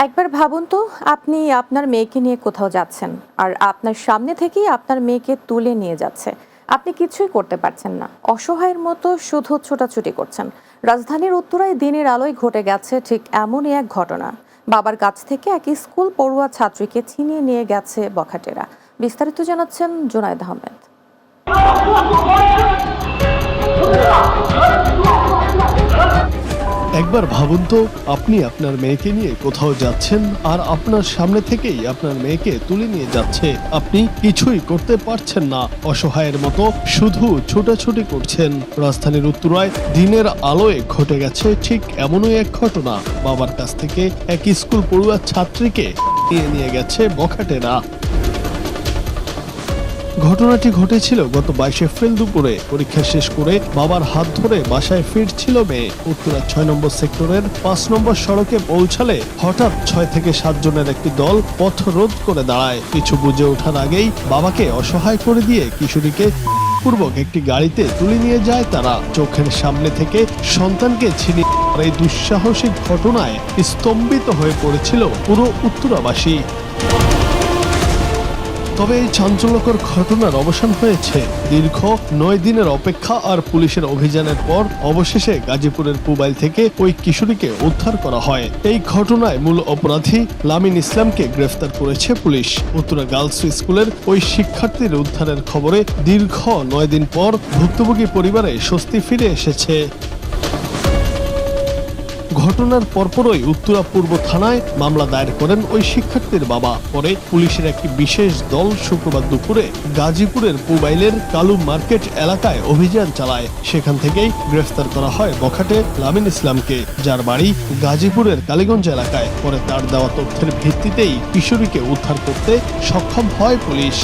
একবার ভাবুন তো, আপনি আপনার মেয়েকে নিয়ে কোথাও যাচ্ছেন আর আপনার সামনে থেকেই আপনার মেয়েকে তুলে নিয়ে যাচ্ছে। আপনি কিছুই করতে পারছেন না, অসহায়ের মতো শুধু ছোটাছুটি করছেন। রাজধানীর উত্তরায় দিনের আলোয় ঘটে গেছে ঠিক এমনই এক ঘটনা। বাবার কাছ থেকে এক স্কুল পড়ুয়া ছাত্রীকে ছিনিয়ে নিয়ে গেছে বখাটেরা। বিস্তারিত জানাচ্ছেন জুনায়েদ আহমেদ। একবার ভাবুন তো, আপনি আপনার মেয়েকে নিয়ে কোথাও যাচ্ছেন আর আপনার সামনে থেকেই আপনার মেয়েকে তুলে নিয়ে যাচ্ছে। আপনি কিছুই করতে পারছেন না, অসহায়ের মতো শুধু ছোটাছুটি করছেন। রাজধানীর উত্তরায় দিনের আলোয় ঘটে গেছে ঠিক এমনই এক ঘটনা। বাবার কাছ থেকে এক স্কুল পড়ুয়া ছাত্রীকে নিয়ে গেছে বখাটেরা। ঘটনাটি ঘটেছিল গত 22 এপ্রিল দুপুরে। পরীক্ষা শেষ করে বাবার হাত ধরে বাসায় ফিরছিল মেয়ে। উত্তরা 6 নম্বর সেক্টরের 5 নম্বর সড়কে পৌঁছালে হঠাৎ 6 থেকে 7 জনের একটি দল পথ রোধ করে দাঁড়ায়। কিছু বুঝে ওঠার আগেই বাবাকে অসহায় করে দিয়ে কিশোরীকে পূর্বক একটি গাড়িতে তুলে নিয়ে যায় তারা। চোখের সামনে থেকে সন্তানকে ছিনিয়ে এই দুঃসাহসিক ঘটনায় স্তম্ভিত হয়ে পড়েছিল পুরো উত্তরাবাসী। তবে এই চাঞ্চল্যকর ঘটনার অবসান হয়েছে দীর্ঘ 9 দিনের অপেক্ষা আর পুলিশের অভিযানের পর অবশেষে গাজীপুরের পুবাইল থেকে ওই কিশোরীকে উদ্ধার করা হয়। এই ঘটনায় মূল অপরাধী লামিন ইসলামকে গ্রেফতার করেছে পুলিশ। উত্তরা গার্লস স্কুলের ওই শিক্ষার্থীর উদ্ধারের খবরে দীর্ঘ 9 দিন পর ভুক্তভোগী পরিবারে স্বস্তি ফিরে এসেছে। ঘটনার পরপরই উত্তরা পূর্ব থানায় মামলা দায়ের করেন ওই শিক্ষার্থীর বাবা। পরে পুলিশের একটি বিশেষ দল শুক্রবার দুপুরে গাজীপুরের পুবাইলের কালু মার্কেট এলাকায় অভিযান চালায়। সেখান থেকেই গ্রেফতার করা হয় বখাটে লামিন ইসলামকে, যার বাড়ি গাজীপুরের কালীগঞ্জ এলাকায়। পরে তার দেওয়া তথ্যের ভিত্তিতেই কিশোরীকে উদ্ধার করতে সক্ষম হয় পুলিশ।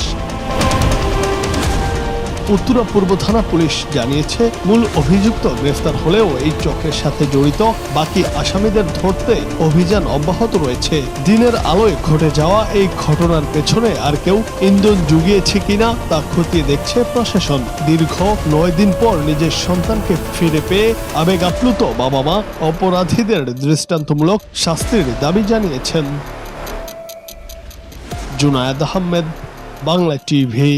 উত্তরা পূর্ব থানা পুলিশ জানিয়েছে, মূল অভিযুক্ত গ্রেফতার হলেও এই চক্রের সাথে জড়িত বাকি আসামিদের ধরতে অভিযান অব্যাহত রয়েছে। দিনের আলোয় ঘটে যাওয়া এই ঘটনার পেছনে আর কেউ ইন্ধন জুগিয়েছে কিনা তা খতিয়ে দেখছে প্রশাসন। দীর্ঘ 9 দিন পর নিজের সন্তানকে ফিরে পেয়ে আবেগ আপ্লুত বাবা মা অপরাধীদের দৃষ্টান্তমূলক শাস্তির দাবি জানিয়েছেন। জুনায়েদ আহমেদ, বাংলা টিভি।